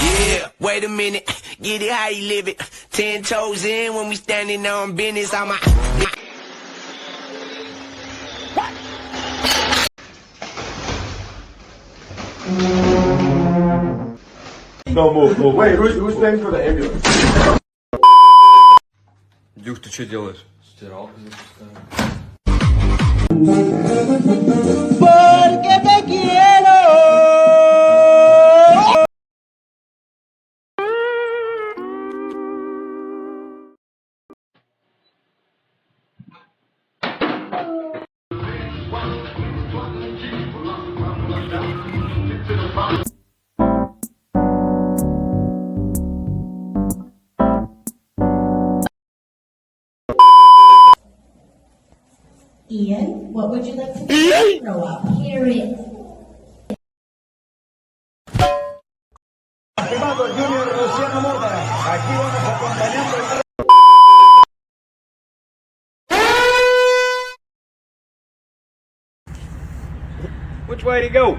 Yeah, wait a minute, get it how you live it. 10 toes in when we standing on business. I'm a... No, move. Wait, who's paying for the ambulance? Дюх, ты что делаешь? Стирал. Porque te quiero. Ian, what would you like to do when you grow up? Period. Which way to go?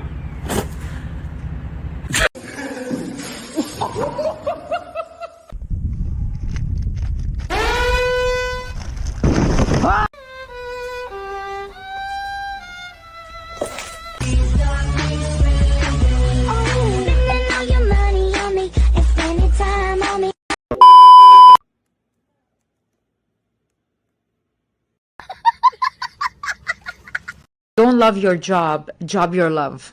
Don't love your job, job your love.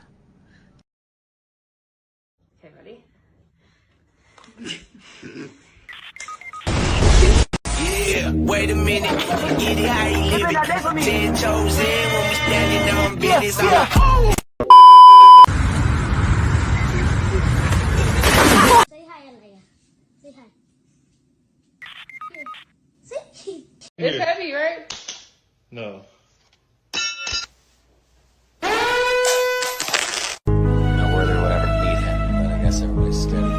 Okay, ready? Yeah, wait a minute, get it how you live it. 10 toes in when we standing on business. I'm a... Say hi, Alaya. Say hi. Say It's heavy, right? No. Not where they would ever need him, but I guess everybody's steady.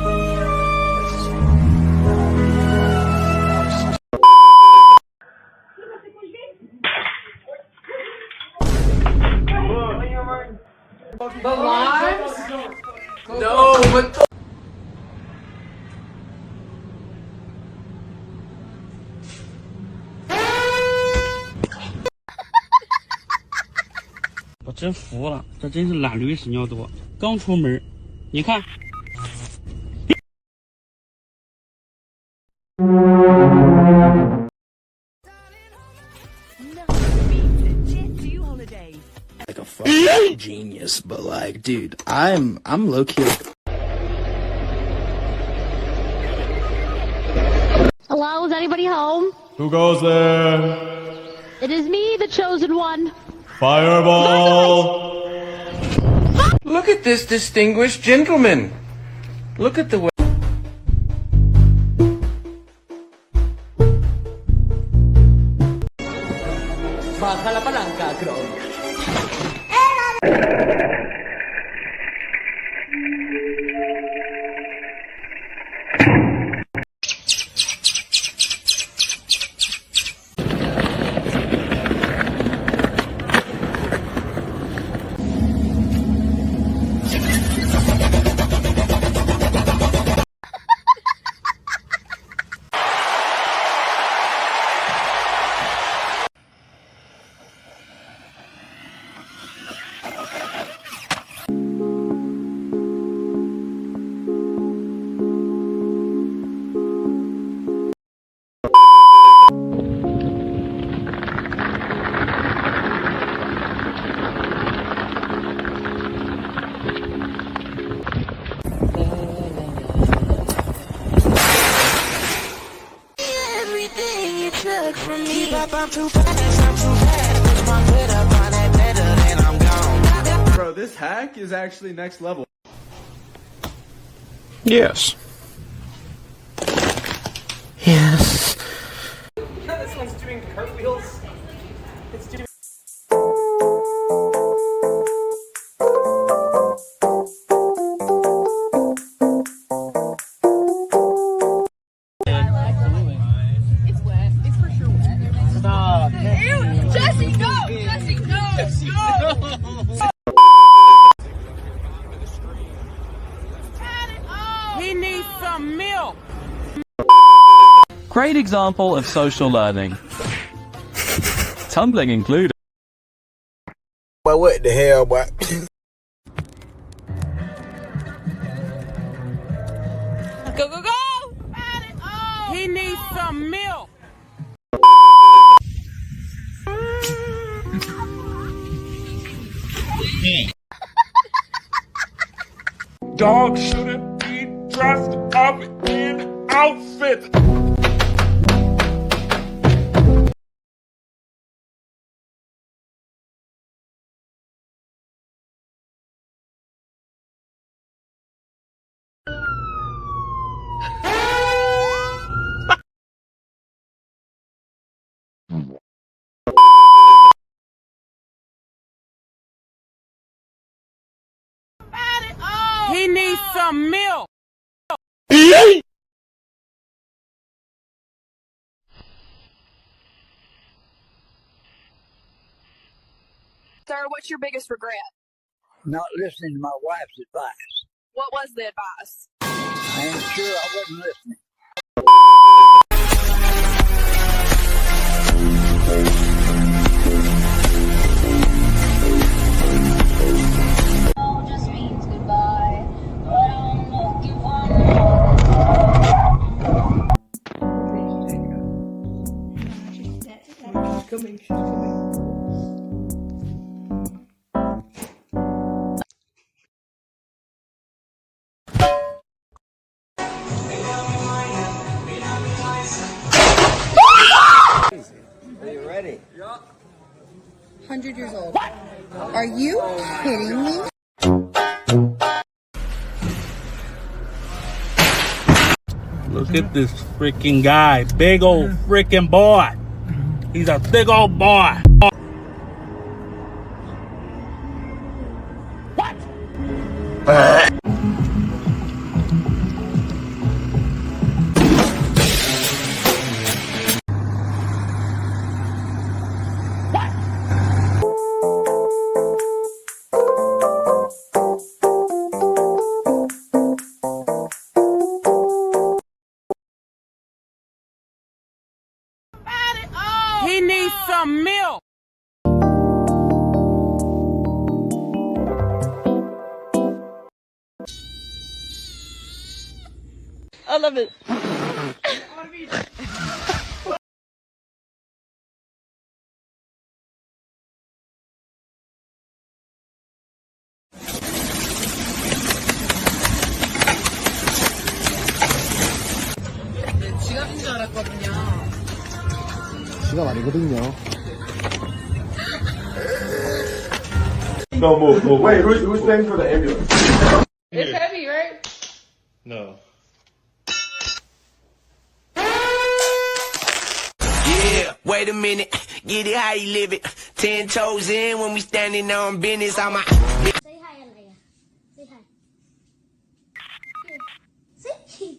The limes? No, what the?我真服了，这真是懒驴屎尿多。刚出门，你看。Like a fucking genius, but like, dude, I'm low key. Hello, is anybody home? Who goes there? It is me, the chosen one. Fireball! Look at this distinguished gentleman. Look at the way. Baja la palanca, Kronk. From me, but I'm too fast, I'm too fast. Push my foot up on that pedal, then I'm gone. Bro, this hack is actually next level. Yes. Yes. This one's doing cartwheels. It's doing. Jesse, go! Jesse, go! He He needs some milk. Great example of social learning. Tumbling included. But what the hell, boy? Go, go, go! He needs some milk. Dog shouldn't be dressed up in outfits. He needs some milk. Sir, what's your biggest regret? Not listening to my wife's advice. What was the advice? I am sure I wasn't listening. Just means goodbye. But I'm looking for She's coming. Are you ready? 100 years old. What? Are you kidding me? Look at this freaking guy. Big old freaking boy. He's a big old boy. He needs some milk. I love it. 지갑인 줄 알았거든요. 지갑 아니거든요. No, move. Wait, who's paying for the ambulance? It's heavy, right? No. Yeah, wait a minute. Get it how you live it. 10 toes in when we standing on business. I'm a... Say hi, Alaya. Say hi. Here. Say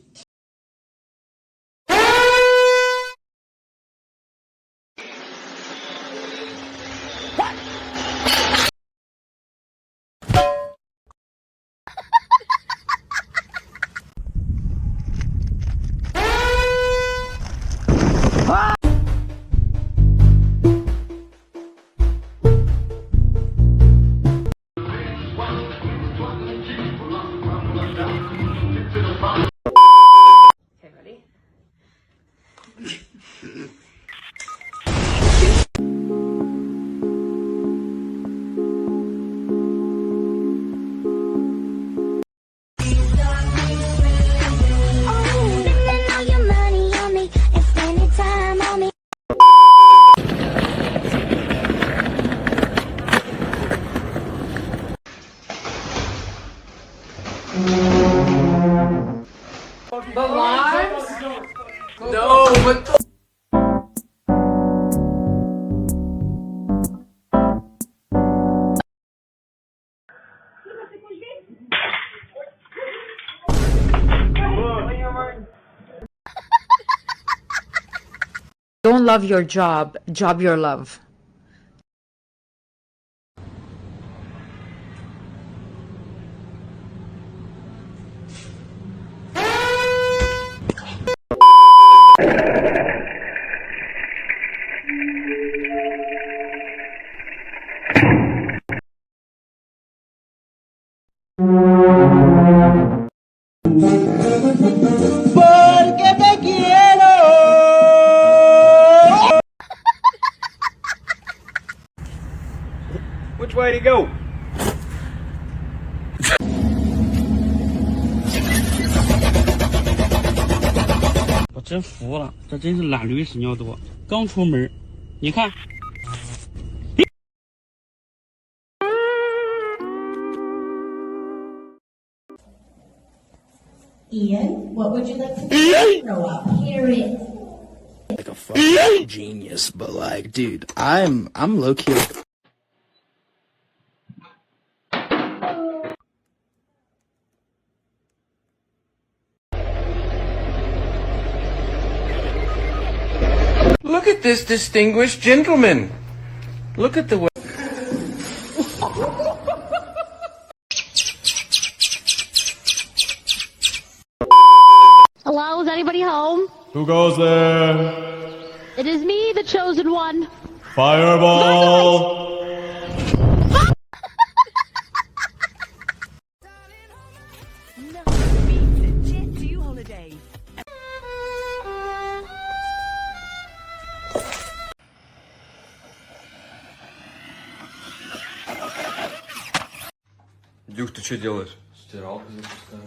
Okay, ready? spend all your money on me and spending time on me. The limes? No, but the... Don't love your job, job your love. 真服了，这真是懒驴屎尿多。刚出门，你看。Ian, what would you like to be when you grow up? Period. Like a fucking genius, but like, dude, I'm low key. Look at this distinguished gentleman. Look at the way. Hello, is anybody home? Who goes there? It is me, the chosen one. Fireball! Дюх, ты что делаешь? Стиралку запускаю.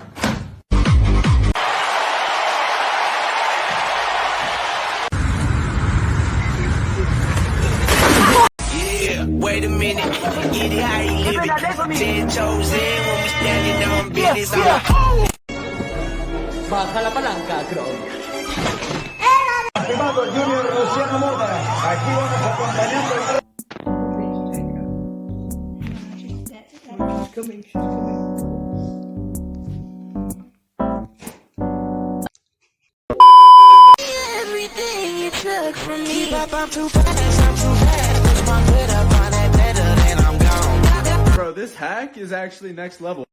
Wait a minute, get it how you live it. Ten toes in when we standing on business. Baja la palanca, Crow. Estimado Junior Luciano Mota, aquí vamos acompañando. Everything you took from me. Keep up, I'm too fast, I'm too fast. Push my foot up on that better, then I'm gone. Bro, this hack is actually next level.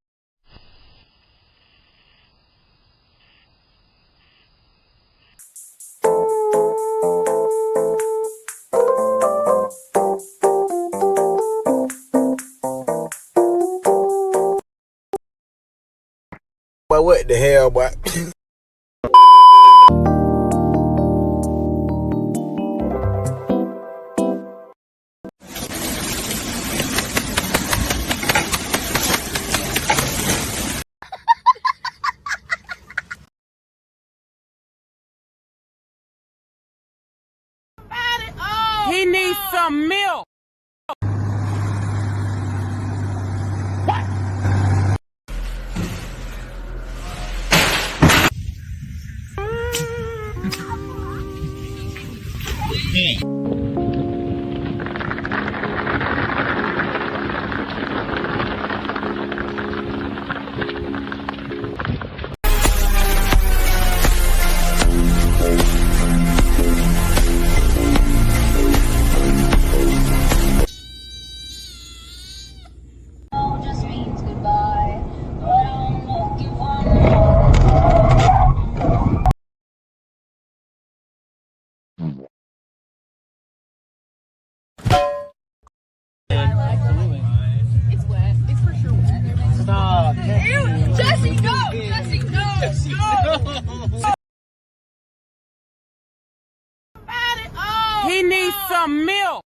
Boy, what the hell, boy? He needs some milk. Just means goodbye. But I'm looking for It's wet. It's for sure wet. Stop. Ew, Jesse, no! Jesse, no! He needs some milk.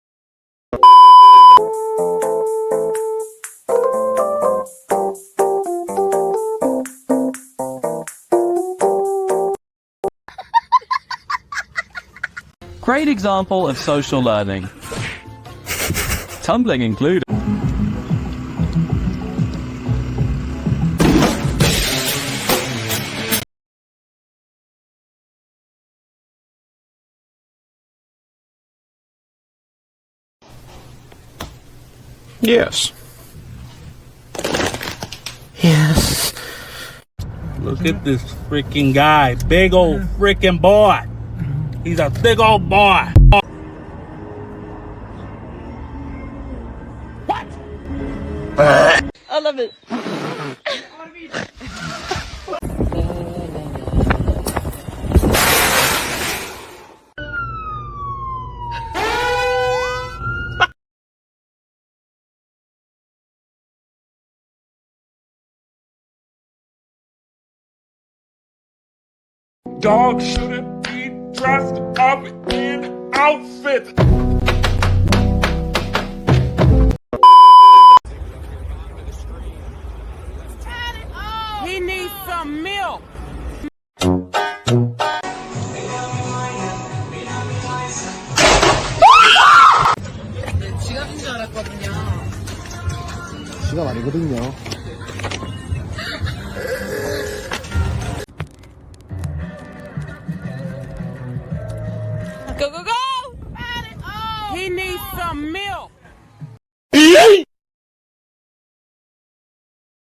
Great example of social learning. Tumbling included. Yes. Yes. Look at this freaking guy. Big old freaking boy. He's a big old boy. What? I love it. Dogs shouldn't be dressed up in outfits. He needs some milk. libreng nyo